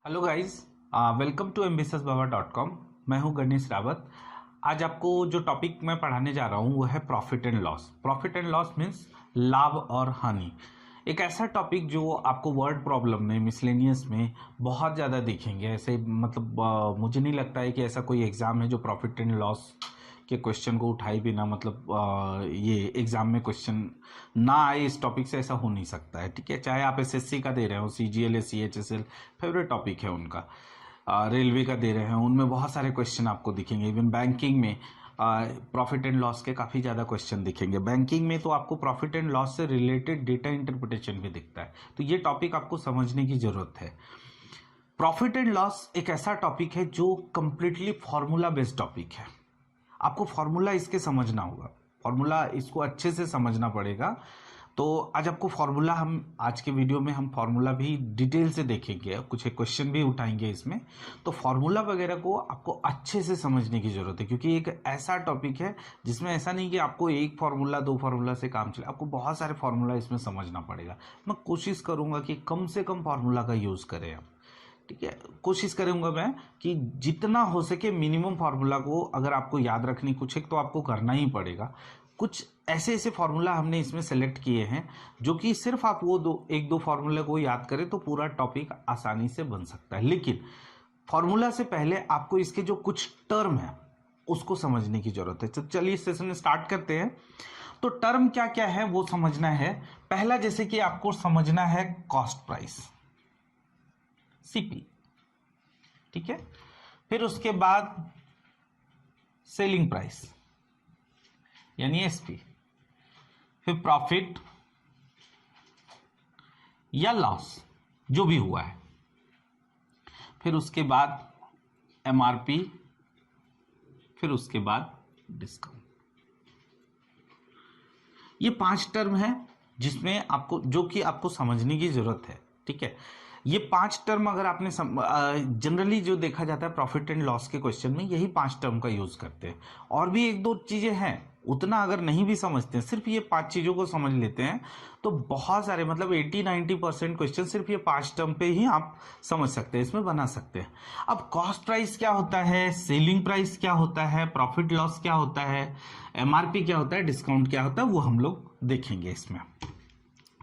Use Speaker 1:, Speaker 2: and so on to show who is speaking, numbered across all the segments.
Speaker 1: Hello guys, welcome to ambitiousbaba.com। मैं हूं गणेश रावत। आज आपको जो टॉपिक मैं पढ़ाने जा रहा हूं वो है profit and loss. Profit and loss means लाभ और हानि। एक ऐसा टॉपिक जो आपको वर्ड प्रॉब्लम में मिसलेनियस में बहुत ज़्यादा दिखेंगे। ऐसे मतलब मुझे नहीं लगता है कि ऐसा कोई एग्ज़ाम है जो प्रॉफिट एंड लॉस के क्वेश्चन को उठाए बिना मतलब ये एग्जाम में क्वेश्चन ना आए। इस टॉपिक से ऐसा हो नहीं सकता है। ठीक है, चाहे आप एसएससी का दे रहे हो, सीजीएल, सीएचएसएल फेवरेट टॉपिक है उनका, रेलवे का दे रहे हैं, उनमें बहुत सारे क्वेश्चन आपको दिखेंगे। इवन बैंकिंग में प्रॉफिट एंड लॉस के काफ़ी ज़्यादा क्वेश्चन दिखेंगे। बैंकिंग में तो आपको प्रॉफिट एंड लॉस से रिलेटेड डेटा इंटरप्रिटेशन भी दिखता है। तो ये टॉपिक आपको समझने की ज़रूरत है। प्रॉफिट एंड लॉस एक ऐसा टॉपिक है जो कंप्लीटली फॉर्मूला बेस्ड टॉपिक है। आपको फॉर्मूला इसके समझना होगा, फॉर्मूला इसको अच्छे से समझना पड़ेगा। तो आज आपको फॉर्मूला, हम आज के वीडियो में हम फॉर्मूला भी डिटेल से देखेंगे, कुछ एक क्वेश्चन भी उठाएंगे इसमें। तो फॉर्मूला वगैरह को आपको अच्छे से समझने की जरूरत है, क्योंकि एक ऐसा टॉपिक है जिसमें ऐसा नहीं कि आपको एक फॉर्मूला दो फॉर्मूला से काम चले, आपको बहुत सारे फॉर्मूला इसमें समझना पड़ेगा। मैं कोशिश करूंगा कि कम से कम फॉर्मूला का यूज़ करें आप। ठीक है, कोशिश करूंगा मैं कि जितना हो सके मिनिमम फार्मूला को अगर आपको याद रखनी कुछ एक तो आपको करना ही पड़ेगा। कुछ ऐसे ऐसे फार्मूला हमने इसमें सेलेक्ट किए हैं जो कि सिर्फ आप वो एक दो फार्मूला को याद करें तो पूरा टॉपिक आसानी से बन सकता है। लेकिन फार्मूला से पहले आपको इसके जो कुछ टर्म है उसको समझने की जरूरत है। तो चलिए इस सेशन में स्टार्ट करते हैं। तो टर्म क्या क्या है वो समझना है। पहला, जैसे कि आपको समझना है कॉस्ट प्राइस, सीपी। ठीक है, फिर उसके बाद सेलिंग प्राइस यानी एसपी, फिर प्रॉफिट या लॉस जो भी हुआ है, फिर उसके बाद एमआरपी, फिर उसके बाद डिस्काउंट। ये 5 टर्म है जिसमें आपको, जो कि आपको समझने की जरूरत है। ठीक है, ये 5 टर्म अगर आपने जनरली जो देखा जाता है प्रॉफिट एंड लॉस के क्वेश्चन में यही 5 टर्म का यूज करते हैं। और भी एक दो चीजें हैं, उतना अगर नहीं भी समझते हैं, सिर्फ ये 5 चीजों को समझ लेते हैं तो बहुत सारे मतलब 80-90% क्वेश्चन सिर्फ ये 5 टर्म पे ही आप समझ सकते हैं, इसमें बना सकते हैं। अब कॉस्ट प्राइस क्या होता है, सेलिंग प्राइस क्या होता है, प्रॉफिट लॉस क्या होता है, एमआरपी क्या होता है, डिस्काउंट क्या होता है, वो हम लोग देखेंगे इसमें।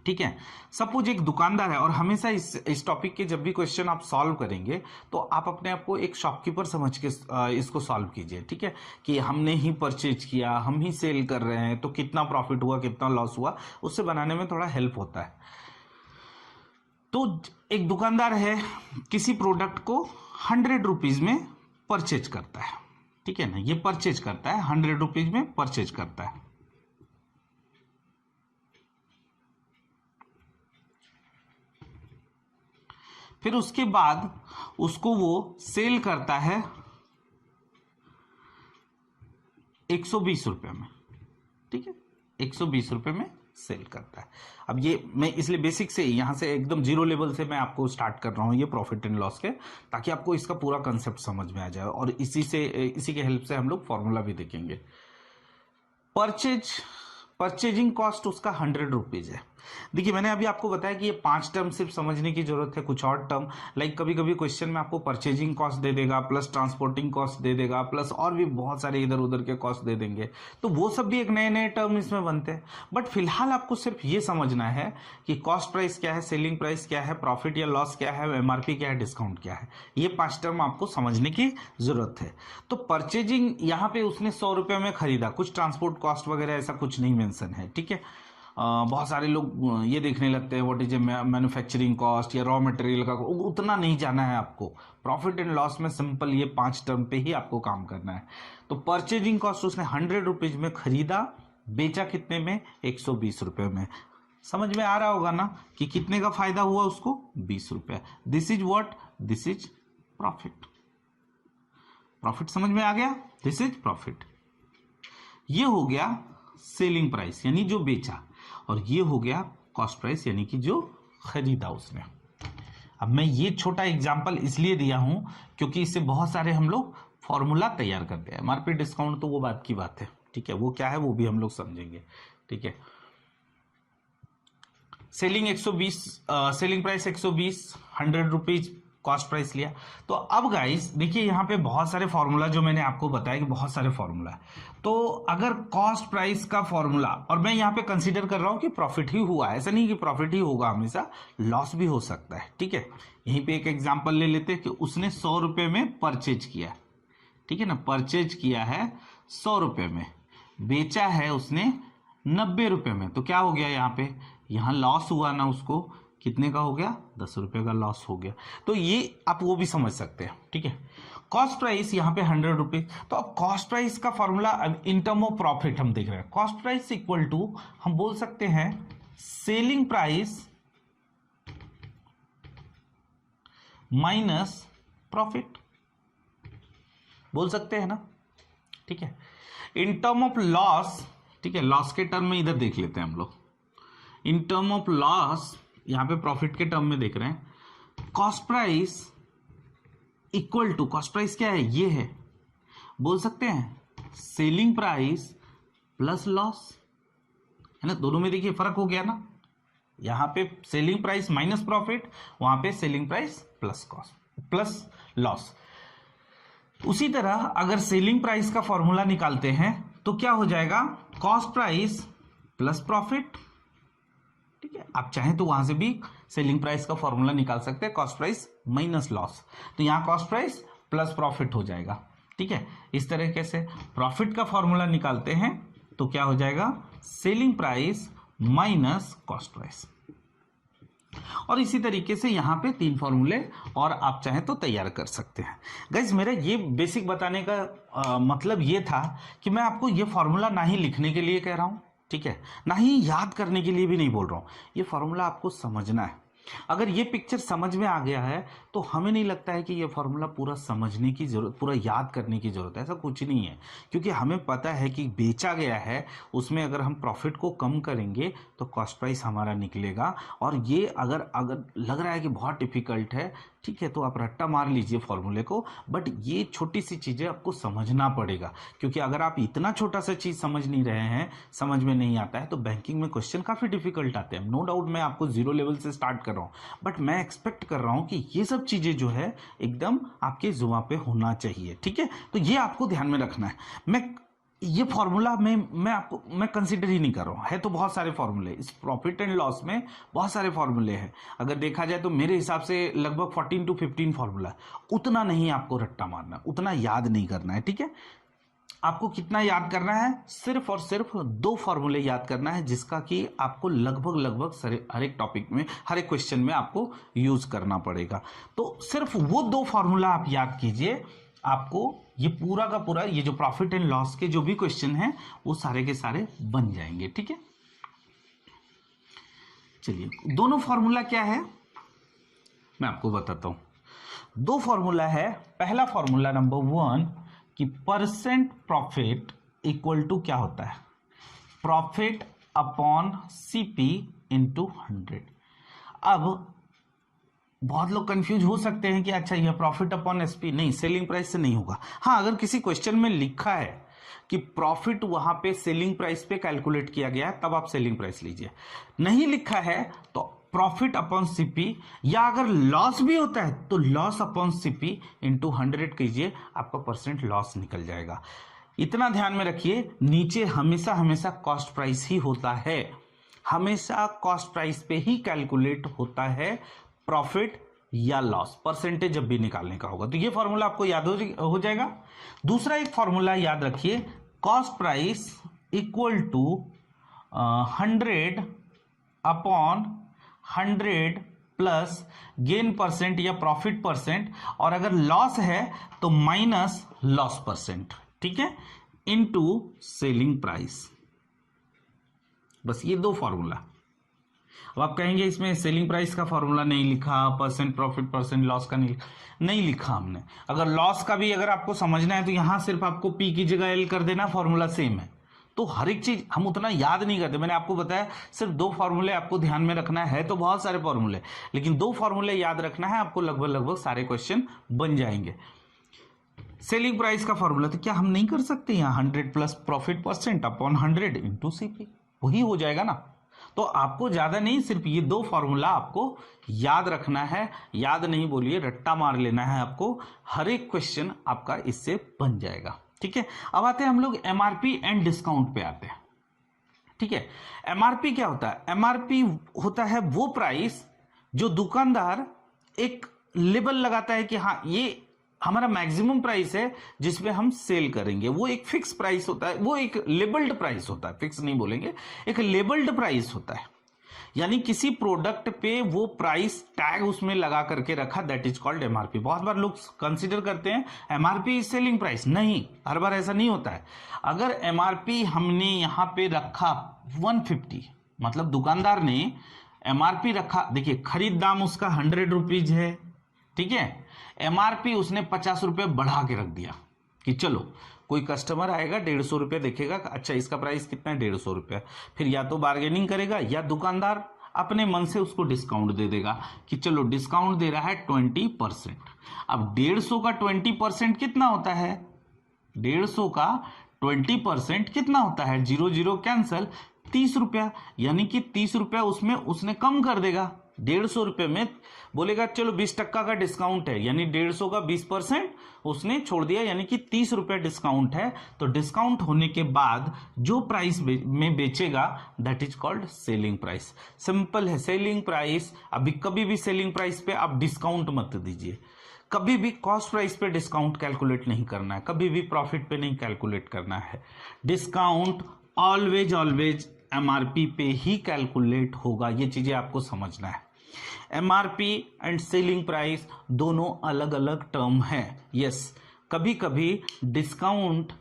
Speaker 1: ठीक है, सपोज एक दुकानदार है, और हमेशा इस टॉपिक के जब भी क्वेश्चन आप सॉल्व करेंगे तो आप अपने आप को एक शॉपकीपर समझ के इसको सॉल्व कीजिए। ठीक है, कि हमने ही परचेज किया, हम ही सेल कर रहे हैं, तो कितना प्रॉफिट हुआ कितना लॉस हुआ, उससे बनाने में थोड़ा हेल्प होता है। तो एक दुकानदार है, किसी प्रोडक्ट को 100 रुपीज में परचेज करता है। ठीक है ना, ये परचेज करता है 100 रुपीज में परचेज करता है। फिर उसके बाद उसको वो सेल करता है 120 रुपए में। ठीक है, 120 रुपए में सेल करता है। अब ये मैं इसलिए बेसिक से यहां से एकदम जीरो लेवल से मैं आपको स्टार्ट कर रहा हूं ये प्रॉफिट एंड लॉस के, ताकि आपको इसका पूरा कंसेप्ट समझ में आ जाए। और इसी के हेल्प से हम लोग फॉर्मूला भी देखेंगे। परचेजिंग कॉस्ट उसका 100 रुपीज है। देखिए, मैंने अभी आपको बताया कि ये 5 टर्म सिर्फ समझने की जरूरत है। कुछ और टर्म लाइक कभी कभी क्वेश्चन में आपको परचेजिंग कॉस्ट दे देगा, प्लस ट्रांसपोर्टिंग कॉस्ट दे देगा, प्लस और भी बहुत सारे इधर उधर के कॉस्ट दे देंगे, तो वो सब भी एक नए नए टर्म इसमें बनते हैं। बट फिलहाल आपको सिर्फ ये समझना है कि कॉस्ट प्राइस क्या है, सेलिंग प्राइस क्या है, प्रॉफिट या लॉस क्या है, एमआरपी क्या है, डिस्काउंट क्या है। ये 5 टर्म आपको समझने की जरूरत है। तो परचेजिंग, यहाँ पे उसने 100 रुपए में खरीदा, कुछ ट्रांसपोर्ट कॉस्ट वगैरह ऐसा कुछ नहीं मेंशन है। ठीक है, बहुत सारे लोग ये देखने लगते हैं what is a manufacturing cost या रॉ मटेरियल का, उतना नहीं जाना है आपको। प्रॉफिट एंड लॉस में सिंपल ये 5 टर्म पे ही आपको काम करना है। तो परचेजिंग कॉस्ट उसने 100 रुपीज में खरीदा, बेचा कितने में, 120 रुपए में। समझ में आ रहा होगा ना कि कितने का फायदा हुआ उसको, 20 रुपए। This is what, this is profit. Profit समझ में आ गया, दिस इज प्रॉफिट। ये हो गया सेलिंग प्राइस यानी जो बेचा, और ये हो गया कॉस्ट प्राइस यानी कि जो खरीदा उसने। अब मैं ये छोटा एग्जांपल इसलिए दिया हूं क्योंकि इससे बहुत सारे हम लोग फॉर्मूला तैयार करते हैं। एमआरपी डिस्काउंट तो वो बात की बात है। ठीक है, वो क्या है वो भी हम लोग समझेंगे। ठीक है, selling 120, selling price 120, 100 rupees cost price लिया। तो अब गाइस देखिए यहाँ पे बहुत सारे फॉर्मूला जो मैंने आपको बताया कि बहुत सारे फॉर्मूला है। तो अगर कॉस्ट प्राइस का फॉर्मूला, और मैं यहाँ पे कंसीडर कर रहा हूँ कि प्रॉफिट ही हुआ, ऐसा नहीं कि प्रॉफिट ही होगा, हमेशा लॉस भी हो सकता है, ठीक है। यहीं पे एक एग्जांपल ले लेते हैं कि उसने 100 रुपये में परचेज किया, ठीक है ना, परचेज किया है 100 रुपये में, बेचा है उसने 90 रुपये में। तो क्या हो गया यहाँ पे, यहाँ लॉस हुआ ना, उसको कितने का हो गया, 10 रुपये का लॉस हो गया। तो ये आप वो भी समझ सकते हैं, ठीक है। कॉस्ट प्राइस यहाँ पे 100 रुपीज। तो अब कॉस्ट प्राइस का formula in term of profit हम देख रहे हैं। कॉस्ट प्राइस इक्वल टू हम बोल सकते हैं सेलिंग प्राइस माइनस प्रॉफिट, बोल सकते हैं ना, ठीक है। इन टर्म ऑफ लॉस, ठीक है, लॉस के टर्म में इधर देख लेते हैं हम लोग। इन टर्म ऑफ लॉस, यहां पे प्रॉफिट के टर्म में देख रहे हैं। Cost price equal to, cost price क्या है, ये है, बोल सकते हैं सेलिंग प्राइस प्लस लॉस, है ना। दोनों में देखिए फर्क हो गया ना, यहां पे सेलिंग प्राइस माइनस प्रॉफिट, वहां पे selling price plus cost plus loss. उसी तरह अगर सेलिंग प्राइस का फॉर्मूला निकालते हैं तो क्या हो जाएगा, कॉस्ट प्राइस प्लस प्रॉफिट, ठीक है। आप चाहें तो वहां से भी सेलिंग प्राइस का फॉर्मूला निकाल सकते हैं, कॉस्ट प्राइस माइनस लॉस। तो यहां कॉस्ट प्राइस प्लस प्रॉफिट हो जाएगा, ठीक है। इस तरीके से प्रॉफिट का फॉर्मूला निकालते हैं तो क्या हो जाएगा, selling price minus cost price. और इसी तरीके से यहाँ पे 3 फॉर्मूले और आप चाहें तो तैयार कर सकते हैं। गाइज मेरा ये बेसिक बताने का मतलब ये था कि मैं आपको ये फॉर्मूला ना ही लिखने के लिए कह रहा हूँ, ठीक है, ना ही याद करने के लिए भी नहीं बोल रहा हूँ। ये फॉर्मूला आपको समझना है। अगर ये पिक्चर समझ में आ गया है तो हमें नहीं लगता है कि ये फॉर्मूला पूरा समझने की जरूरत, पूरा याद करने की जरूरत है, ऐसा कुछ नहीं है। क्योंकि हमें पता है कि बेचा गया है, उसमें अगर हम प्रॉफिट को कम करेंगे तो कॉस्ट प्राइस हमारा निकलेगा। और ये अगर लग रहा है कि बहुत डिफिकल्ट है, ठीक है, तो आप रट्टा मार लीजिए फॉर्मूले को, बट ये छोटी सी चीज़ें आपको समझना पड़ेगा। क्योंकि अगर आप इतना छोटा सा चीज़ समझ नहीं रहे हैं, समझ में नहीं आता है, तो बैंकिंग में क्वेश्चन काफ़ी डिफिकल्ट आते हैं। नो डाउट मैं आपको 0 लेवल से स्टार्ट कर रहा हूँ, बट मैं एक्सपेक्ट कर रहा हूँ कि ये सब चीज़ें जो है एकदम आपके जुबान पे होना चाहिए, ठीक है। तो ये आपको ध्यान में रखना है। ये फॉर्मूला मैं कंसीडर ही नहीं कर रहा हूँ, है तो बहुत सारे फॉर्मूले इस प्रॉफिट एंड लॉस में, बहुत सारे फॉर्मूले हैं। अगर देखा जाए तो मेरे हिसाब से लगभग 14 to 15 फॉर्मूला, उतना नहीं आपको रट्टा मारना, उतना याद नहीं करना है, ठीक है। आपको कितना याद करना है, सिर्फ और सिर्फ 2 फॉर्मूले याद करना है, जिसका कि आपको लगभग हर एक टॉपिक में, हर एक क्वेश्चन में आपको यूज करना पड़ेगा। तो सिर्फ वो 2 फॉर्मूला आप याद कीजिए, आपको ये पूरा का पूरा, ये जो प्रॉफिट एंड लॉस के जो भी क्वेश्चन हैं वो सारे के सारे बन जाएंगे, ठीक है। चलिए, दोनों फॉर्मूला क्या है मैं आपको बताता हूं। 2 फॉर्मूला है। पहला फॉर्मूला नंबर 1 कि परसेंट प्रॉफिट इक्वल टू क्या होता है, प्रॉफिट अपॉन सीपी इंटू 100। अब बहुत लोग कंफ्यूज हो सकते हैं कि अच्छा ये प्रॉफिट अपॉन एसपी, नहीं, सेलिंग प्राइस से नहीं होगा। हाँ, अगर किसी क्वेश्चन में लिखा है कि प्रॉफिट वहां पे सेलिंग प्राइस पे कैलकुलेट किया गया है, तब आप सेलिंग प्राइस लीजिए। नहीं लिखा है तो प्रॉफिट अपॉन सीपी, या अगर लॉस भी होता है तो लॉस अपॉन सीपी इंटू 100 कीजिए, आपका परसेंट लॉस निकल जाएगा। इतना ध्यान में रखिए, नीचे हमेशा कॉस्ट प्राइस ही होता है, हमेशा कॉस्ट प्राइस पे ही कैलकुलेट होता है प्रॉफिट या लॉस, परसेंटेज जब भी निकालने का होगा। तो ये फॉर्मूला आपको याद हो जाएगा। दूसरा एक फॉर्मूला याद रखिए, cost price equal to 100 upon 100 plus gain percent या प्रॉफिट परसेंट, और अगर लॉस है तो माइनस लॉस परसेंट, ठीक है, इनटू सेलिंग प्राइस। बस ये 2 फॉर्मूला। अब आप कहेंगे इसमें सेलिंग प्राइस का फॉर्मूला नहीं लिखा, परसेंट प्रॉफिट परसेंट लॉस का नहीं लिखा हमने। अगर लॉस का भी अगर आपको समझना है तो यहां सिर्फ आपको पी की जगह एल कर देना, फॉर्मूला सेम है। तो हर एक चीज हम उतना याद नहीं करते। मैंने आपको बताया सिर्फ 2 फॉर्मूले आपको ध्यान में रखना है, तो बहुत सारे फॉर्मूले, लेकिन 2 फॉर्मूले याद रखना है आपको, लगभग सारे क्वेश्चन बन जाएंगे। सेलिंग प्राइस का फॉर्मूला तो क्या हम नहीं कर सकते यहाँ, 100 plus profit percent upon 100 into CP, वही हो जाएगा ना। तो आपको ज्यादा नहीं, सिर्फ ये दो फॉर्मूला आपको याद रखना है, याद नहीं बोलिए, रट्टा मार लेना है आपको, हर एक क्वेश्चन आपका इससे बन जाएगा। ठीक है, अब आते हैं हम लोग एमआरपी एंड डिस्काउंट पे आते हैं। ठीक है, एमआरपी क्या होता है? एमआरपी होता है वो प्राइस जो दुकानदार एक लेबल लगाता है कि हाँ ये हमारा मैक्सिमम प्राइस है जिसपे हम सेल करेंगे। वो एक फिक्स प्राइस होता है, वो एक लेबल्ड प्राइस होता है, फिक्स नहीं बोलेंगे, एक लेबल्ड प्राइस होता है। यानी किसी प्रोडक्ट पे वो प्राइस टैग उसमें लगा करके रखा, दैट इज कॉल्ड एमआरपी। बहुत बार लोग कंसीडर करते हैं एमआरपी इज सेलिंग प्राइस, नहीं, हर बार ऐसा नहीं होता है। अगर एमआरपी हमने यहां पे रखा 150, मतलब दुकानदार ने एमआरपी रखा, देखिए खरीद दाम उसका 100 रुपीज है, ठीक है, एमआरपी उसने 50 रुपए बढ़ा के रख दिया कि चलो कोई कस्टमर आएगा 150 रुपये देखेगा, अच्छा इसका प्राइस कितना है 150 रुपये, फिर या तो बार्गेनिंग करेगा या दुकानदार अपने मन से उसको डिस्काउंट दे देगा कि चलो डिस्काउंट दे रहा है 20%। अब 150 का 20% कितना होता है? 150 का 20% कितना होता है? 0 0 कैंसल, 30 रुपया, यानी कि 30 रुपया उसमें उसने कम कर देगा। 150 रुपये में बोलेगा चलो 20% का डिस्काउंट है, यानी 150 का 20% उसने छोड़ दिया, यानी कि 30 रुपये डिस्काउंट है। तो डिस्काउंट होने के बाद जो प्राइस में बेचेगा that is called selling price. Simple है, सेलिंग प्राइस। अभी कभी भी सेलिंग प्राइस पे आप डिस्काउंट मत दीजिए, कभी भी कॉस्ट प्राइस पे डिस्काउंट कैलकुलेट नहीं करना है, कभी भी प्रॉफिट पे नहीं कैलकुलेट करना है। डिस्काउंट ऑलवेज एमआरपी पे ही कैलकुलेट होगा, ये चीजें आपको समझना है। एमआरपी एंड सेलिंग प्राइस दोनों अलग अलग टर्म है। यस, कभी कभी डिस्काउंट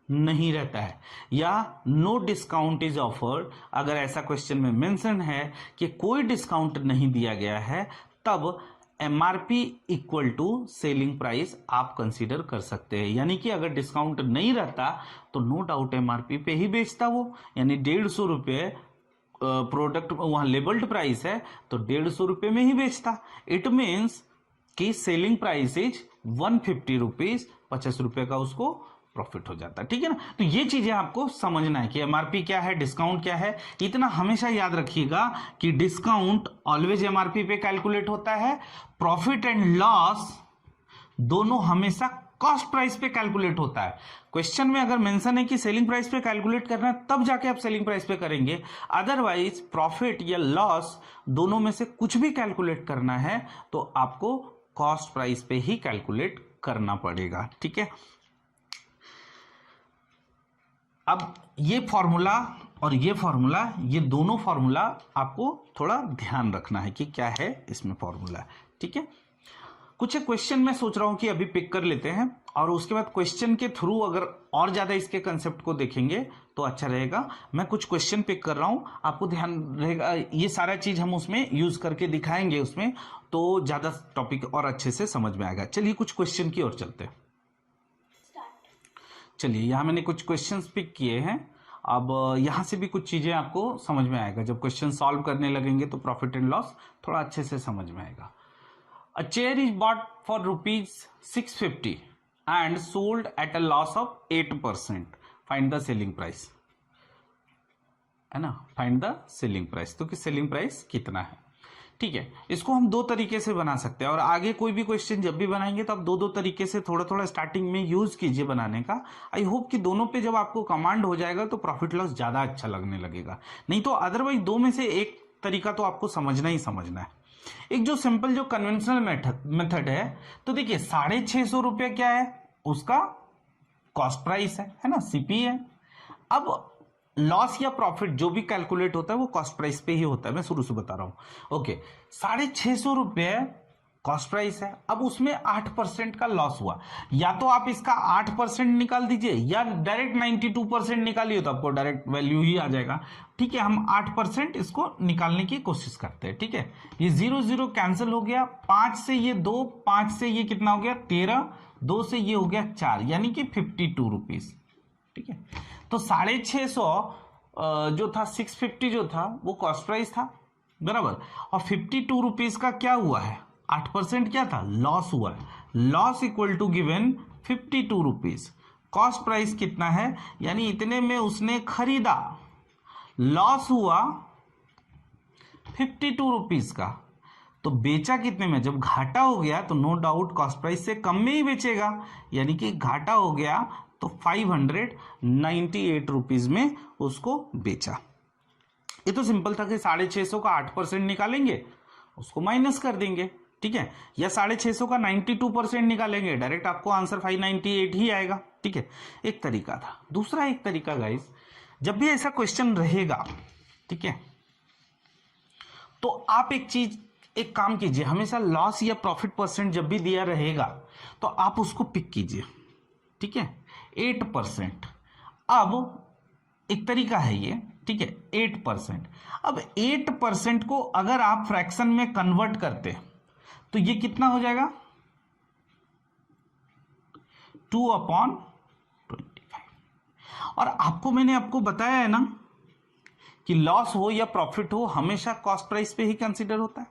Speaker 1: नहीं रहता है या नो डिस्काउंट इज ऑफर्ड। अगर ऐसा क्वेश्चन में मेंशन है कि कोई डिस्काउंट नहीं दिया गया है, तब MRP equal to selling price आप कंसीडर कर सकते हैं। यानी कि अगर डिस्काउंट नहीं रहता तो नो डाउट एमआरपी पे ही बेचता वो, यानी 150 रुपये प्रोडक्ट वहां लेबल्ड प्राइस है तो 150 रुपये में ही बेचता। इट मीन्स कि सेलिंग प्राइस इज 150 रुपीज, 50 रुपये का उसको प्रॉफिट हो जाता है। ठीक है ना, तो ये चीजें आपको समझना है कि एमआरपी क्या है, डिस्काउंट क्या है। इतना हमेशा याद रखिएगा कि डिस्काउंट ऑलवेज एमआरपी पे कैलकुलेट होता है, प्रॉफिट एंड लॉस दोनों हमेशा कॉस्ट प्राइस पे कैलकुलेट होता है। क्वेश्चन में अगर मेंशन है कि सेलिंग प्राइस पे कैलकुलेट करना है तब जाके आप सेलिंग प्राइस पे करेंगे, अदरवाइज प्रॉफिट या लॉस दोनों में से कुछ भी कैलकुलेट करना है तो आपको कॉस्ट प्राइस पे ही कैलकुलेट करना पड़ेगा। ठीक है, अब ये फॉर्मूला और ये फॉर्मूला, ये दोनों फॉर्मूला आपको थोड़ा ध्यान रखना है कि क्या है इसमें फॉर्मूला। ठीक है, कुछ क्वेश्चन मैं सोच रहा हूं कि अभी पिक कर लेते हैं और उसके बाद क्वेश्चन के थ्रू अगर और ज्यादा इसके कंसेप्ट को देखेंगे तो अच्छा रहेगा। मैं कुछ क्वेश्चन पिक कर रहा हूं, आपको ध्यान रहेगा, ये सारा चीज हम उसमें यूज करके दिखाएंगे उसमें, तो ज्यादा टॉपिक और अच्छे से समझ में आएगा। चलिए कुछ क्वेश्चन की ओर चलते हैं। चलिए यहाँ मैंने कुछ क्वेश्चंस पिक किए हैं, अब यहाँ से भी कुछ चीजें आपको समझ में आएगा। जब क्वेश्चन सॉल्व करने लगेंगे तो प्रॉफिट एंड लॉस थोड़ा अच्छे से समझ में आएगा। A chair is bought for ₹650 and sold at a loss of 8%. Find the selling price. है ना, फाइंड द सेलिंग प्राइस। तो कि सेलिंग प्राइस कितना है। ठीक है, इसको हम दो तरीके से बना सकते हैं और आगे कोई भी क्वेश्चन जब भी बनाएंगे तो आप दो दो तरीके से थोड़ा थोड़ा स्टार्टिंग में यूज कीजिए बनाने का। आई होप कि दोनों पे जब आपको कमांड हो जाएगा तो प्रॉफिट लॉस ज्यादा अच्छा लगने लगेगा, नहीं तो अदरवाइज दो में से एक तरीका तो आपको समझना ही समझना है। एक जो सिंपल जो कन्वेंशनल मेथड है, तो देखिए 650 रुपये क्या है, उसका कॉस्ट प्राइस है ना, सीपी है। अब लॉस या प्रॉफिट जो भी कैलकुलेट होता है वो कॉस्ट प्राइस पे ही होता है, मैं शुरू से बता रहा हूं। ओके, 650 रुपये कॉस्ट प्राइस है, अब उसमें 8% का लॉस हुआ, या तो आप इसका 8% निकाल दीजिए या डायरेक्ट 92% निकालिए तो आपको डायरेक्ट वैल्यू ही आ जाएगा। ठीक है, हम 8% इसको निकालने की कोशिश करते हैं। ठीक है, ये 0 0 कैंसिल हो गया, 5 से ये 2, 5 से ये कितना हो गया 13, 2 से ये हो गया 4, यानी कि 52 रुपीज। ठीक है, तो 650 जो था 650 जो था वो कॉस्ट प्राइस था बराबर, और 52 रुपीज का क्या हुआ है, 8% क्या था, लॉस हुआ है। Loss equal to given 52 rupees. Cost price कितना है, यानी इतने में उसने खरीदा, लॉस हुआ 52 रुपीज का। तो बेचा कितने में? जब घाटा हो गया तो नो डाउट कॉस्ट प्राइस से कम में ही बेचेगा, यानी कि घाटा हो गया तो 598 रुपीज में उसको बेचा। ये तो सिंपल था कि 650 का 8% निकालेंगे, उसको माइनस कर देंगे, ठीक है, या 650 का 92% निकालेंगे, डायरेक्ट आपको आंसर 598 ही आएगा, ठीक है। एक तरीका था। दूसरा एक तरीका गाइस, जब भी ऐसा क्वेश्चन रहेगा, ठीक है, तो आप एक काम कीजिए, हमेशा लॉस या प्रॉफिट परसेंट जब भी दिया रहेगा तो आप उसको पिक कीजिए, ठीक है, 8%। अब एक तरीका है ये, ठीक है, 8%। अब 8% को अगर आप फ्रैक्शन में कन्वर्ट करते तो ये कितना हो जाएगा? 2/25। और मैंने आपको बताया है ना कि लॉस हो या प्रॉफिट हो हमेशा कॉस्ट प्राइस पे ही कंसीडर होता है।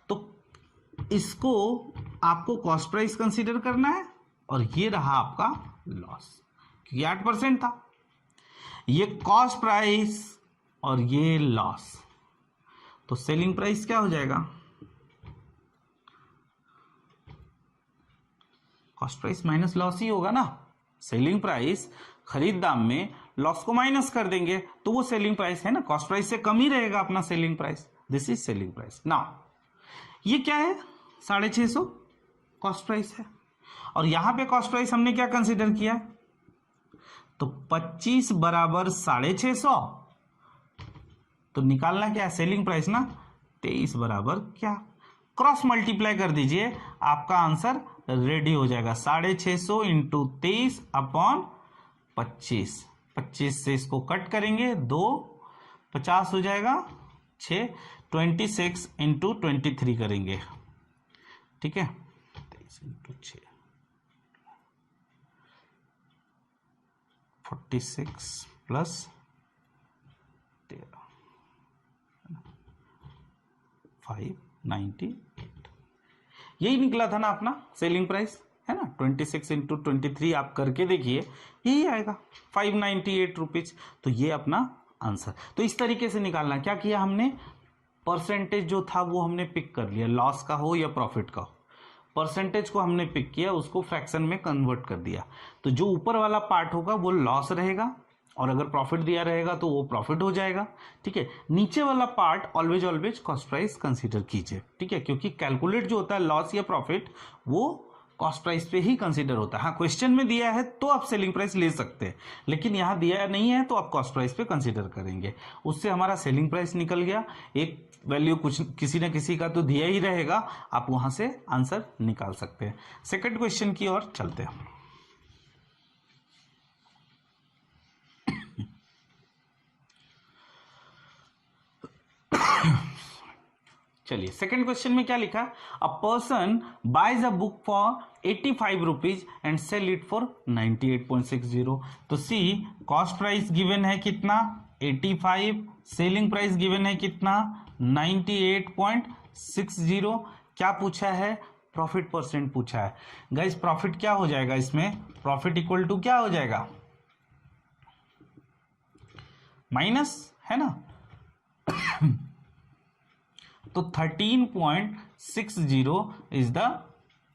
Speaker 1: तो इसको आपको कॉस्ट प्राइस कंसीडर करना है और ये रहा आपका लॉस, क्योंकि 8% था। ये कॉस्ट प्राइस और ये लॉस, तो सेलिंग प्राइस क्या हो जाएगा? कॉस्ट प्राइस माइनस लॉस ही होगा ना। सेलिंग प्राइस खरीद दाम में लॉस को माइनस कर देंगे तो वो सेलिंग प्राइस है ना, कॉस्ट प्राइस से कम ही रहेगा अपना selling price. This is selling price. Now ये क्या है? 650 कॉस्ट प्राइस है, और यहां पे कॉस्ट प्राइस हमने क्या कंसीडर किया? तो 25 बराबर 650, तो निकालना क्या है? सेलिंग प्राइस ना। 23 बराबर क्या? क्रॉस मल्टीप्लाई कर दीजिए, आपका आंसर रेडी हो जाएगा। 650 इंटू 23/25। 25 से इसको कट करेंगे, 2 50 हो जाएगा, 6 26 इंटू 23 करेंगे, ठीक है, 23 इंटू 6 46 प्लस 13 598। यही निकला था ना अपना सेलिंग प्राइस, है ना। 26 इंटू 23 आप करके देखिए, यही आएगा 598 रुपीज। तो ये अपना आंसर। तो इस तरीके से निकालना। क्या किया हमने? परसेंटेज जो था वो हमने पिक कर लिया, लॉस का हो या प्रॉफिट का हो, परसेंटेज को हमने पिक किया, उसको फ्रैक्शन में कन्वर्ट कर दिया। तो जो ऊपर वाला पार्ट होगा वो लॉस रहेगा, और अगर प्रॉफिट दिया रहेगा तो वो प्रॉफिट हो जाएगा, ठीक है। नीचे वाला part always cost price consider कीजिए, ठीक है, क्योंकि कैलकुलेट जो होता है लॉस या प्रॉफिट वो कॉस्ट प्राइस पे ही कंसीडर होता है। हाँ, क्वेश्चन में दिया है तो आप सेलिंग प्राइस ले सकते हैं, लेकिन यहाँ दिया नहीं है तो आप कॉस्ट प्राइस पे कंसीडर करेंगे। उससे हमारा सेलिंग प्राइस निकल गया। एक वैल्यू कुछ किसी न किसी का तो दिया ही रहेगा, आप वहां से आंसर निकाल सकते हैं। सेकंड क्वेश्चन की ओर चलते हैं। चलिए, सेकंड क्वेश्चन में क्या लिखा? A person buys a book for 85 rupees and sell it for 98.60। तो सी, कॉस्ट प्राइस गिवन है कितना? 85, सेलिंग प्राइस गिवन है कितना? 98.60। क्या पूछा है? प्रॉफिट परसेंट पूछा है। गाइस प्रॉफिट क्या हो जाएगा इसमें? प्रॉफिट इक्वल टू क्या हो जाएगा? माइनस, है ना। तो 13.60 इज द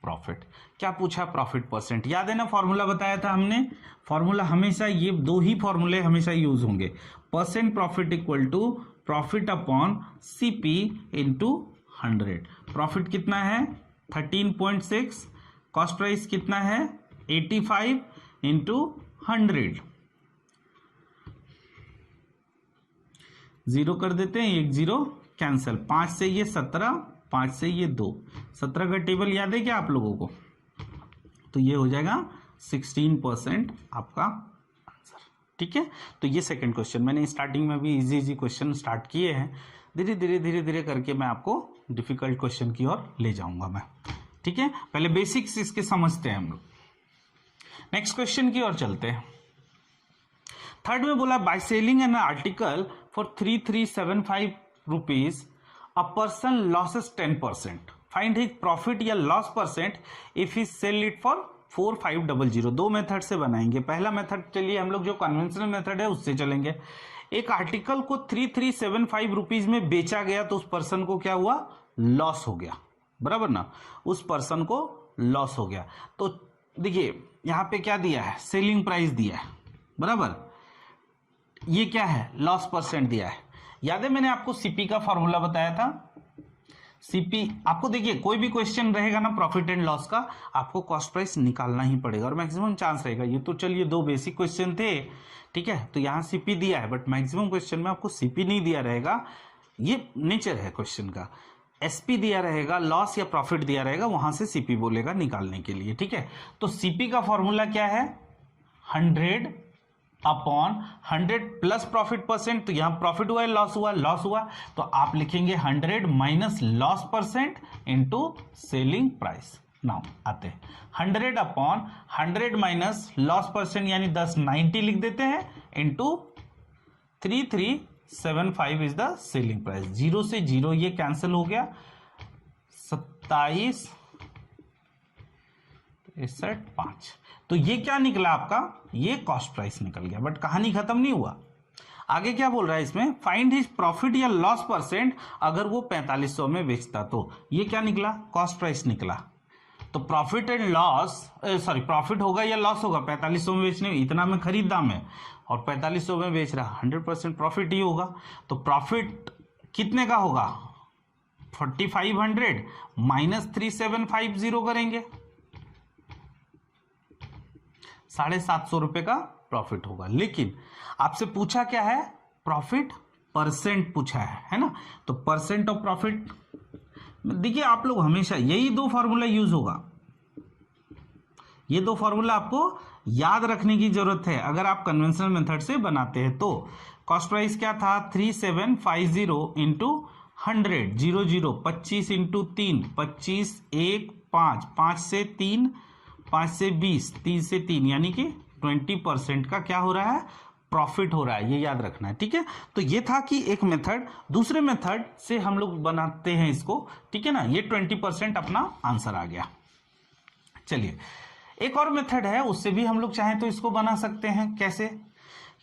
Speaker 1: प्रॉफिट। क्या पूछा? Profit percent. याद है ना, फॉर्मूला बताया था हमने। फॉर्मूला हमेशा ये दो ही फॉर्मूले हमेशा यूज होंगे। Percent profit equal to profit upon CP into 100। Profit कितना है? 13.6। कॉस्ट प्राइस कितना है? 85 इंटू 100। जीरो कर देते हैं, एक जीरो कैंसल, 5 से ये 17, 5 से ये 2, 17 का टेबल याद है क्या आप लोगों को? तो ये हो जाएगा 16% आपका आंसर, ठीक है। तो ये सेकंड क्वेश्चन, मैंने स्टार्टिंग में भी इजी क्वेश्चन स्टार्ट किए हैं, धीरे धीरे करके मैं आपको डिफिकल्ट क्वेश्चन की ओर ले जाऊंगा मैं, ठीक है। पहले बेसिक्स इसके समझते हैं हम लोग, नेक्स्ट क्वेश्चन की ओर चलते हैं। थर्ड में बोला by selling an article for 3375 rupees a person losses 10%, find his profit या loss percent if he sell it for 4500। दो मेथड से बनाएंगे। पहला मेथड चलिए हम लोग जो कन्वेंशनल मेथड है उससे चलेंगे। एक आर्टिकल को 3375 रुपीज में बेचा गया तो उस पर्सन को क्या हुआ, लॉस हो गया, बराबर ना, उस पर्सन को लॉस हो गया। तो देखिए यहां पे क्या दिया है, सेलिंग प्राइस दिया है, बराबर, ये क्या है, लॉस परसेंट दिया है। याद है मैंने आपको सीपी का फॉर्मूला बताया था, सीपी आपको देखिए कोई भी क्वेश्चन रहेगा ना प्रॉफिट एंड लॉस का, आपको कॉस्ट प्राइस निकालना ही पड़ेगा और मैक्सिमम चांस रहेगा। ये तो चलिए दो बेसिक क्वेश्चन थे, ठीक है, तो यहाँ सीपी दिया है, बट मैक्सिमम क्वेश्चन में आपको सीपी नहीं दिया रहेगा, ये नेचर है क्वेश्चन का। एसपी दिया रहेगा, लॉस या प्रॉफिट दिया रहेगा, वहां से सीपी बोलेगा निकालने के लिए, ठीक है। तो सीपी का फॉर्मूला क्या है, 100 अपॉन 100 प्लस प्रॉफिट परसेंट, तो यहां प्रॉफिट हुआ है, लॉस हुआ, लॉस हुआ, तो आप लिखेंगे 100 minus loss percent into selling price. Now आते हैं 100 अपॉन 100 माइनस लॉस परसेंट यानी 10, 90 लिख देते हैं, into 3375 is the selling price. 0 से 0 ये कैंसिल हो गया, 27 5, तो ये क्या निकला आपका, ये कॉस्ट प्राइस निकल गया। बट कहानी खत्म नहीं हुआ, आगे क्या बोल रहा है इसमें, फाइंड हिज प्रॉफिट या लॉस परसेंट अगर वो 4500 में बेचता, तो ये क्या निकला, कॉस्ट प्राइस निकला। तो profit and loss, sorry profit होगा या लॉस होगा, 4500 में बेचने, इतना में खरीद दाम है और 4500 में बेच रहा, 100% प्रॉफिट ही होगा। तो प्रॉफिट कितने का होगा, 4500 माइनस 3750 करेंगे, 750 रुपए का प्रॉफिट होगा। लेकिन आपसे पूछा क्या है, प्रॉफिट परसेंट पूछा है ना, तो परसेंट ऑफ प्रॉफिट, देखिए आप लोग हमेशा यही दो फॉर्मूला यूज होगा, ये दो फॉर्मूला आपको याद रखने की जरूरत है अगर आप कन्वेंशनल मेथड से बनाते हैं। तो कॉस्ट प्राइस क्या था, 3750 इंटू 100, 00, 25 इंटू 3, 25, 1, 5, 5 से 3, 5 से 20, 3 से 3, यानी कि 20% का क्या हो रहा है, प्रॉफिट हो रहा है, ये याद रखना है, ठीक है। तो ये था कि एक मेथड, दूसरे मेथड से हम लोग बनाते हैं इसको, ठीक है ना, ये 20% अपना आंसर आ गया। चलिए एक और मेथड है, उससे भी हम लोग चाहें तो इसको बना सकते हैं। कैसे,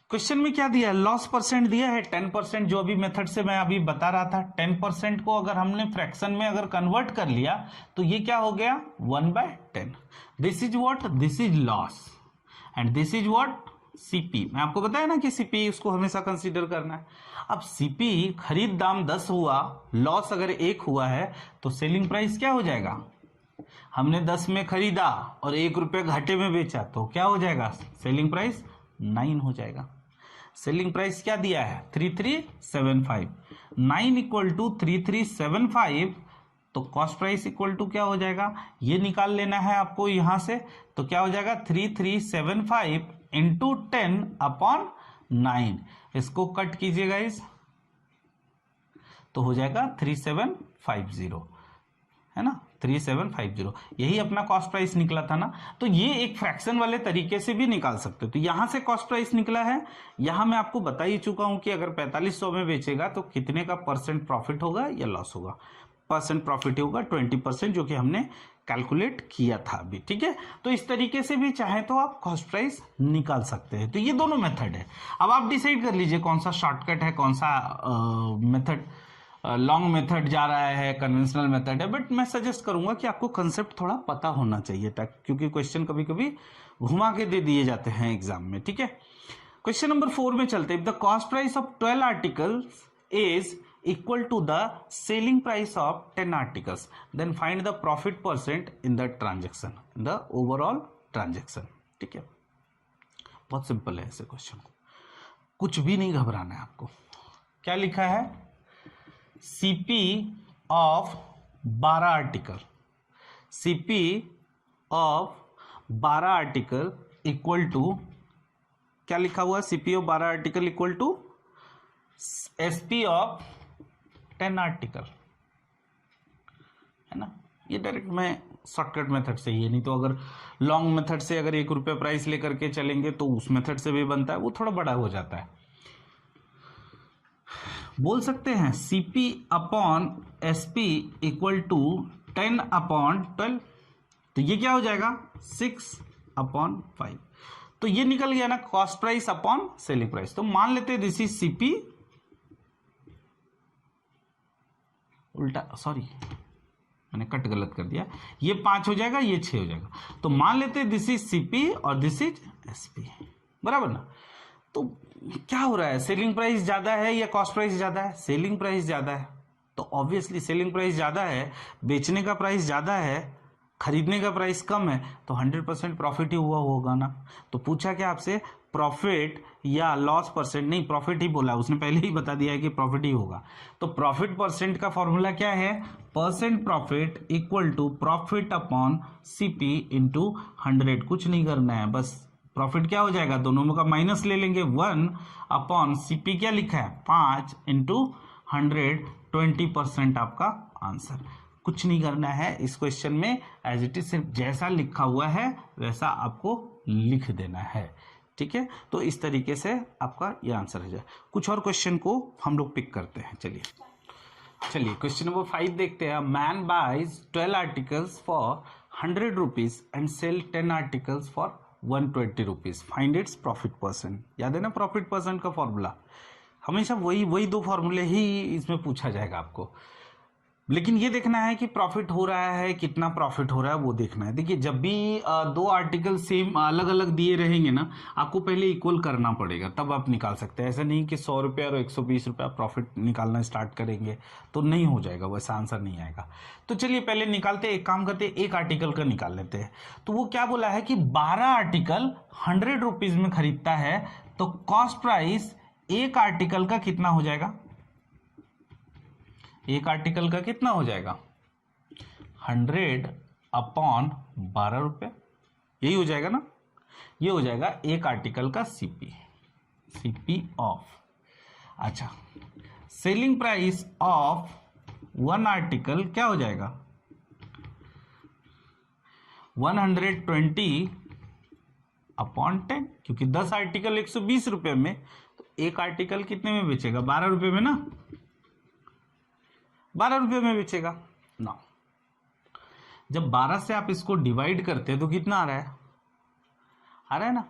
Speaker 1: क्वेश्चन में क्या दिया है, लॉस परसेंट दिया है 10%, जो अभी मेथड से मैं अभी बता रहा था। 10% को अगर हमने फ्रैक्शन में अगर कन्वर्ट कर लिया तो ये क्या हो गया, 1/10। This is what, this is loss and this is what, CP. मैं आपको बताया ना कि सीपी उसको हमेशा कंसीडर करना है। अब सीपी खरीद दाम 10 हुआ, लॉस अगर 1 हुआ है तो सेलिंग प्राइस क्या हो जाएगा, हमने 10 में खरीदा और 1 रुपये घाटे में बेचा तो क्या हो जाएगा, सेलिंग प्राइस 9 हो जाएगा। सेलिंग प्राइस क्या दिया है, 3375, 9 इक्वल टू 3375, तो कॉस्ट प्राइस इक्वल टू क्या हो जाएगा, ये निकाल लेना है आपको यहां से, तो क्या हो जाएगा 3375 इंटू 10 अपॉन 9, इसको कट कीजिएगा इस, तो हो जाएगा 3750, है ना, 3750, यही अपना कॉस्ट प्राइस निकला था ना। तो ये एक फ्रैक्शन वाले तरीके से भी निकाल सकते हो। तो यहां से कॉस्ट प्राइस निकला है, यहां मैं आपको बता ही चुका हूं कि अगर 4500 में बेचेगा तो कितने का परसेंट प्रॉफिट होगा या लॉस होगा, परसेंट प्रॉफिट होगा 20%, जो कि हमने कैलकुलेट किया था अभी, ठीक है। तो इस तरीके से भी चाहे तो आप कॉस्ट प्राइस निकाल सकते हैं। तो ये दोनों मेथड है, अब आप डिसाइड कर लीजिए कौन सा शॉर्टकट है, कौन सा मेथड लॉन्ग मेथड जा रहा है, कन्वेंशनल मेथड है। बट मैं सजेस्ट करूंगा कि आपको कंसेप्ट थोड़ा पता होना चाहिए, क्योंकि क्वेश्चन कभी कभी घुमा के दे दिए जाते हैं एग्जाम में, ठीक है। क्वेश्चन नंबर 4 में चलते हैं। The cost price of 12 articles is equal to the selling price of 10 articles, then find the profit percent in the transaction, in the overall transaction, ठीक है। बहुत सिंपल है ऐसे क्वेश्चन को, कुछ भी नहीं घबराना है आपको। क्या लिखा है, CP of 12 article, CP of 12 article equal to, क्या लिखा हुआ, CP of 12 article equal to SP of 10 article, है ना। ये डायरेक्ट मैं शॉर्टकट मेथड से ही है, नहीं तो अगर लॉन्ग मेथड से अगर 1 रुपये प्राइस लेकर के चलेंगे तो उस मेथड से भी बनता है, वो थोड़ा बड़ा हो जाता है। बोल सकते हैं CP upon SP equal to 10 upon 12, तो ये क्या हो जाएगा 6 अपॉन 5। तो ये निकल गया ना cost price upon selling price. तो मान लेते हैं दिस इज सीपी, उल्टा सॉरी मैंने कट गलत कर दिया, ये 5 हो जाएगा, ये 6 हो जाएगा। तो मान लेते हैं दिस इज सीपी और दिस इज एसपी, बराबर ना। तो क्या हो रहा है, सेलिंग प्राइस ज्यादा है या कॉस्ट प्राइस ज्यादा है? सेलिंग प्राइस ज्यादा है, तो ऑब्वियसली सेलिंग प्राइस ज्यादा है, बेचने का प्राइस ज्यादा है, खरीदने का प्राइस कम है, तो 100% प्रॉफिट ही हुआ होगा ना। तो पूछा क्या आपसे, प्रॉफिट या लॉस परसेंट, नहीं प्रॉफिट ही बोला, उसने पहले ही बता दिया है कि प्रॉफिट ही होगा। तो प्रॉफिट परसेंट का फॉर्मूला क्या है, percent profit equal to profit upon CP into 100। कुछ नहीं करना है, बस प्रॉफिट क्या हो जाएगा, दोनों में का माइनस ले लेंगे, 1 अपॉन सीपी क्या लिखा है 5 इंटू 100, 20% आपका आंसर। कुछ नहीं करना है इस क्वेश्चन में, एज इट इज सिर्फ जैसा लिखा हुआ है वैसा आपको लिख देना है, ठीक है। तो इस तरीके से आपका ये आंसर हो जाए। कुछ और क्वेश्चन को हम लोग पिक करते हैं, चलिए क्वेश्चन नंबर 5 देखते हैं। Man buys 12 articles for 100 rupees and sell 10 articles for 120 rupees, find its profit percent. याद है ना प्रॉफिट परसेंट का फॉर्मूला, हमेशा वही दो फॉर्मूले ही इसमें पूछा जाएगा आपको, लेकिन ये देखना है कि प्रॉफिट हो रहा है, कितना प्रॉफिट हो रहा है वो देखना है। देखिए जब भी दो आर्टिकल सेम अलग अलग दिए रहेंगे ना, आपको पहले इक्वल करना पड़ेगा, तब आप निकाल सकते हैं। ऐसा नहीं कि 100 रुपये और 120 रुपये प्रॉफिट निकालना स्टार्ट करेंगे तो नहीं हो जाएगा, वैसा आंसर नहीं आएगा। तो चलिए पहले निकालते, एक काम करते, एक आर्टिकल का निकाल लेते हैं। तो वो क्या बोला है कि 12 आर्टिकल 100 रुपीज में खरीदता है, तो कॉस्ट प्राइस एक आर्टिकल का कितना हो जाएगा, एक आर्टिकल का कितना हो जाएगा 100 अपॉन 12 रुपये, यही हो जाएगा ना। ये हो जाएगा एक आर्टिकल का सीपी ऑफ। अच्छा, सेलिंग प्राइस ऑफ 1 आर्टिकल क्या हो जाएगा 120 अपॉन 10, क्योंकि 10 आर्टिकल 120 रुपये में, तो एक आर्टिकल कितने में बेचेगा 12 रुपये में ना, 12 रुपये में बेचेगा ना। जब 12 से आप इसको डिवाइड करते हैं तो कितना आ रहा है ना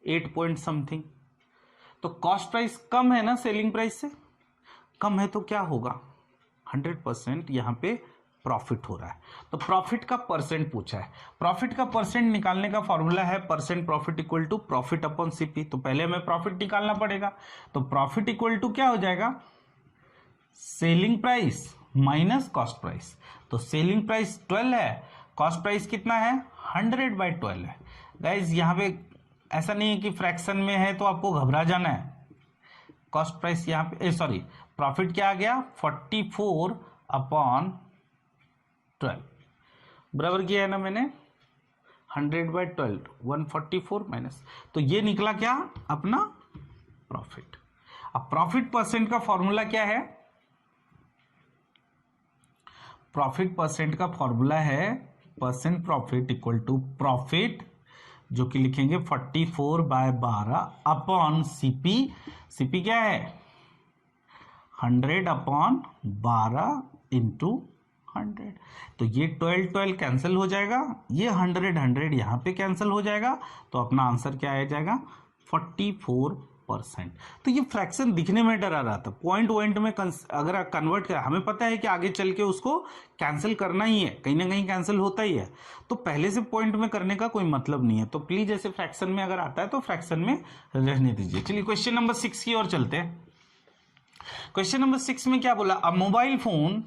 Speaker 1: 8 पॉइंट समथिंग। तो कॉस्ट प्राइस कम है ना सेलिंग प्राइस से, कम है तो क्या होगा 100% यहां पे प्रॉफिट हो रहा है। तो प्रॉफिट का परसेंट पूछा है, प्रॉफिट का परसेंट निकालने का फॉर्मूला है percent profit equal to profit upon CP. तो पहले हमें प्रॉफिट निकालना पड़ेगा, तो प्रॉफिट इक्वल टू क्या हो जाएगा selling price minus cost price. तो सेलिंग प्राइस 12 है, कॉस्ट प्राइस कितना है 100/12 है। गाइज यहाँ पे ऐसा नहीं है कि फ्रैक्शन में है तो आपको घबरा जाना है। कॉस्ट प्राइस यहाँ पे सॉरी प्रॉफिट क्या आ गया 44 अपॉन 12, बराबर किया है ना मैंने 100/12, 144 माइनस, तो ये निकला क्या अपना प्रॉफिट। अब प्रॉफिट परसेंट का फॉर्मूला क्या है, प्रॉफिट परसेंट का फॉर्मूला है percent profit equal to profit, जो कि लिखेंगे 44/12 अपॉन सीपी। सीपी क्या है 100 अपॉन 12 इंटू 100। तो ये 12 कैंसिल हो जाएगा, ये 100 यहाँ पे कैंसिल हो जाएगा, तो अपना आंसर क्या आ जाएगा 44%। तो ये फ्रैक्शन दिखने में डरा रहा था, पॉइंट में अगर कन्वर्ट कर, हमें पता है कि आगे चल के उसको कैंसिल करना ही है, कहीं ना कहीं कैंसिल होता ही है, तो पहले से पॉइंट में करने का कोई मतलब नहीं है। तो प्लीज ऐसे फ्रैक्शन में अगर आता है तो फ्रैक्शन में रहने दीजिए। चलिए क्वेश्चन नंबर 6 की ओर चलते हैं। क्वेश्चन नंबर 6 में क्या बोला, a mobile phone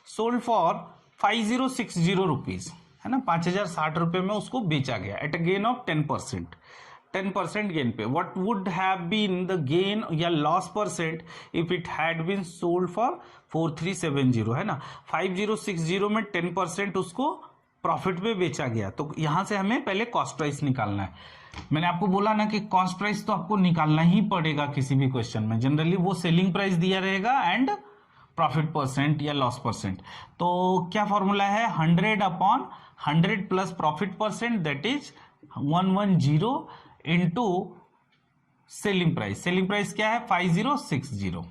Speaker 1: sold for 5060 rupees, है ना 5060 रुपए में उसको बेचा गया at a gain of 10% gain पे। What would have been the gain या loss percent if it had been sold for 4370, है ना 5060 में 10% उसको प्रॉफिट पे बेचा गया। तो यहां से हमें पहले कॉस्ट प्राइस निकालना है। मैंने आपको बोला ना कि कॉस्ट प्राइस तो आपको निकालना ही पड़ेगा किसी भी क्वेश्चन में, जनरली वो सेलिंग प्राइस दिया रहेगा एंड प्रॉफिट परसेंट या लॉस परसेंट। तो क्या फॉर्मूला है 100 upon 100 plus profit percent, that is 110 into selling price. Selling price क्या है 5060,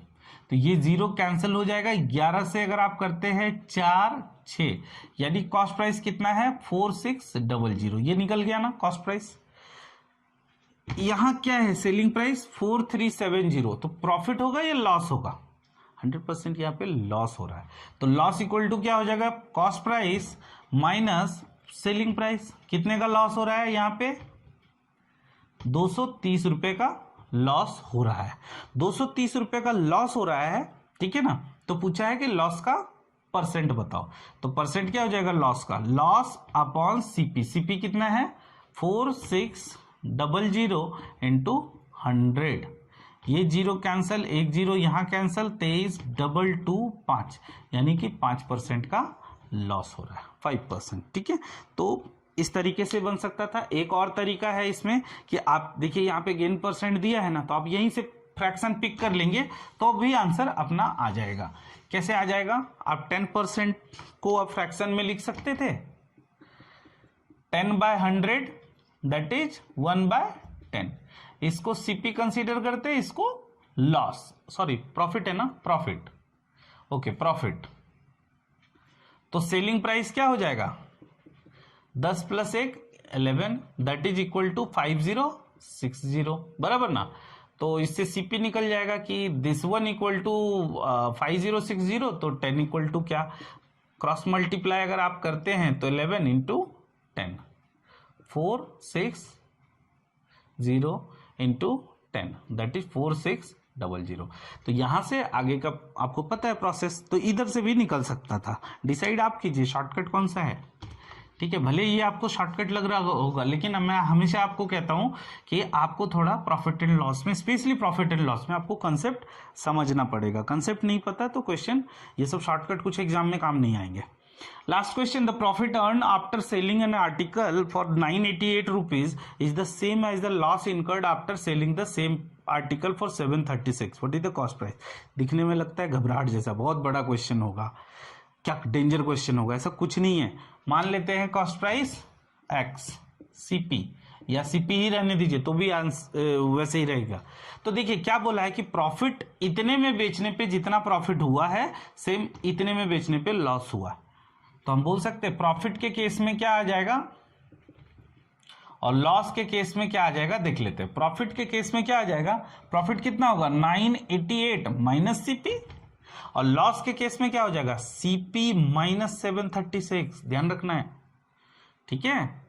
Speaker 1: तो ये 0 कैंसिल हो जाएगा। 11 से अगर आप करते हैं 4 6, यानी कॉस्ट प्राइस कितना है 4600, ये निकल गया ना कॉस्ट प्राइस। यहां क्या है, सेलिंग प्राइस 4370, तो प्रॉफिट होगा या लॉस होगा? 100% यहाँ पे लॉस हो रहा है। तो लॉस इक्वल टू क्या हो जाएगा, cost price minus selling price. कितने का लॉस हो रहा है यहाँ पे? 230 रुपए का लॉस हो रहा है। 230 रुपए का लॉस हो रहा है, ठीक है ना। तो पूछा है कि लॉस का परसेंट बताओ, तो परसेंट क्या हो जाएगा लॉस का, लॉस अपॉन सीपी। सीपी कितना है 4600 इंटू 100। ये जीरो कैंसल, एक जीरो यहां कैंसल, 23,225, यानी कि 5% का लॉस हो रहा है, 5%, ठीक है। तो इस तरीके से बन सकता था। एक और तरीका है इसमें कि आप देखिए यहाँ पे गेन परसेंट दिया है ना, तो आप यहीं से फ्रैक्शन पिक कर लेंगे तो भी आंसर अपना आ जाएगा। कैसे आ जाएगा, आप 10% को आप फ्रैक्शन में लिख सकते थे, 10/100 दैट इज 1/10। इसको सीपी कंसीडर करते हैं, इसको लॉस, सॉरी प्रॉफिट है ना, प्रॉफिट, ओके प्रॉफिट। तो सेलिंग प्राइस क्या हो जाएगा, 10 + 1 11 दैट इज इक्वल टू 5060, बराबर ना। तो इससे सीपी निकल जाएगा कि दिस वन इक्वल टू 5060, तो 10 इक्वल टू क्या, क्रॉस मल्टीप्लाई अगर आप करते हैं तो 11 इंटू 10, 460 इंटू 10 दैट इज 4600। तो यहां से आगे का आपको पता है प्रोसेस, तो इधर से भी निकल सकता था। डिसाइड आप कीजिए शॉर्टकट कौन सा है, ठीक है। भले ये आपको शॉर्टकट लग रहा होगा, लेकिन मैं हमेशा आपको कहता हूं कि आपको थोड़ा प्रॉफिट एंड लॉस में, स्पेशली प्रॉफिट एंड लॉस में आपको कंसेप्ट समझना पड़ेगा। कंसेप्ट नहीं पता तो क्वेश्चन, ये सब शॉर्टकट कुछ एग्जाम में काम नहीं आएंगे। Last question, the profit earn after selling an article for 988 rupees is the same as the loss incurred after selling the same article for 736, what is the cost price. दिखने में लगता है घबराहट जैसा, बहुत बड़ा क्वेश्चन होगा, क्या डेंजर क्वेश्चन होगा, ऐसा कुछ नहीं है। मान लेते हैं कॉस्ट प्राइस एक्स, सीपी, या सीपी ही रहने दीजिए तो भी वैसे ही रहेगा। तो देखिए क्या बोला है कि प्रॉफिट इतने में बेचने पे जितना प्रॉफिट हुआ है, सेम इतने में बेचने पे लॉस हुआ। तो हम बोल सकते हैं प्रॉफिट के केस में क्या आ जाएगा और लॉस के केस में क्या आ जाएगा, देख लेते हैं। प्रॉफिट के केस में क्या आ जाएगा, प्रॉफिट कितना होगा 988 माइनस सीपी, और लॉस के केस में क्या हो जाएगा सीपी माइनस 736, ध्यान रखना है, ठीक है।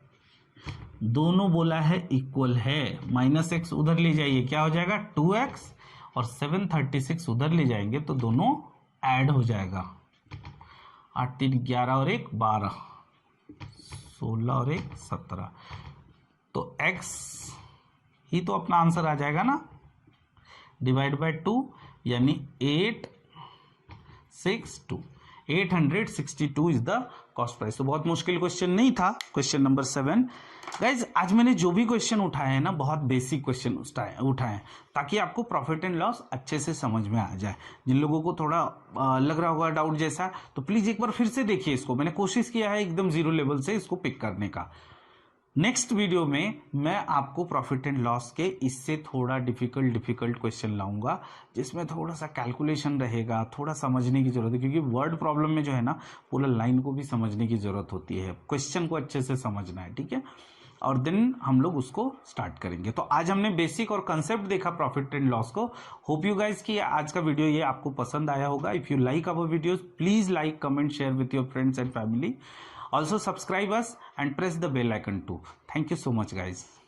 Speaker 1: दोनों बोला है इक्वल है, -x उधर ले जाइए क्या हो जाएगा 2x, और 736 उधर ले जाएंगे तो दोनों ऐड हो जाएगा, 8 3 11 और 1 12, 16 और 1 17, तो x ही तो अपना आंसर आ जाएगा ना, डिवाइड बाय 2 यानी 862 इज द कॉस्ट प्राइस। तो बहुत मुश्किल क्वेश्चन नहीं था, क्वेश्चन नंबर 7। गाइज आज मैंने जो भी क्वेश्चन उठाए हैं ना, बहुत बेसिक क्वेश्चन उठाए हैं ताकि आपको प्रॉफिट एंड लॉस अच्छे से समझ में आ जाए। जिन लोगों को थोड़ा लग रहा होगा डाउट जैसा, तो प्लीज एक बार फिर से देखिए इसको। मैंने कोशिश किया है एकदम जीरो लेवल से इसको पिक करने का। नेक्स्ट वीडियो में मैं आपको प्रॉफिट एंड लॉस के इससे थोड़ा डिफिकल्ट क्वेश्चन लाऊंगा, जिसमें थोड़ा सा कैलकुलेशन रहेगा, थोड़ा समझने की जरूरत है, क्योंकि वर्ड प्रॉब्लम में जो है ना पूरा लाइन को भी समझने की जरूरत होती है, क्वेश्चन को अच्छे से समझना है, ठीक है। और देन हम लोग उसको स्टार्ट करेंगे। तो आज हमने बेसिक और कंसेप्ट देखा प्रॉफिट एंड लॉस को। होप यू गाइज कि आज का वीडियो ये आपको पसंद आया होगा। If you like our videos please like, comment, share with your friends and family. Also subscribe us and press the bell icon too. Thank you so much guys.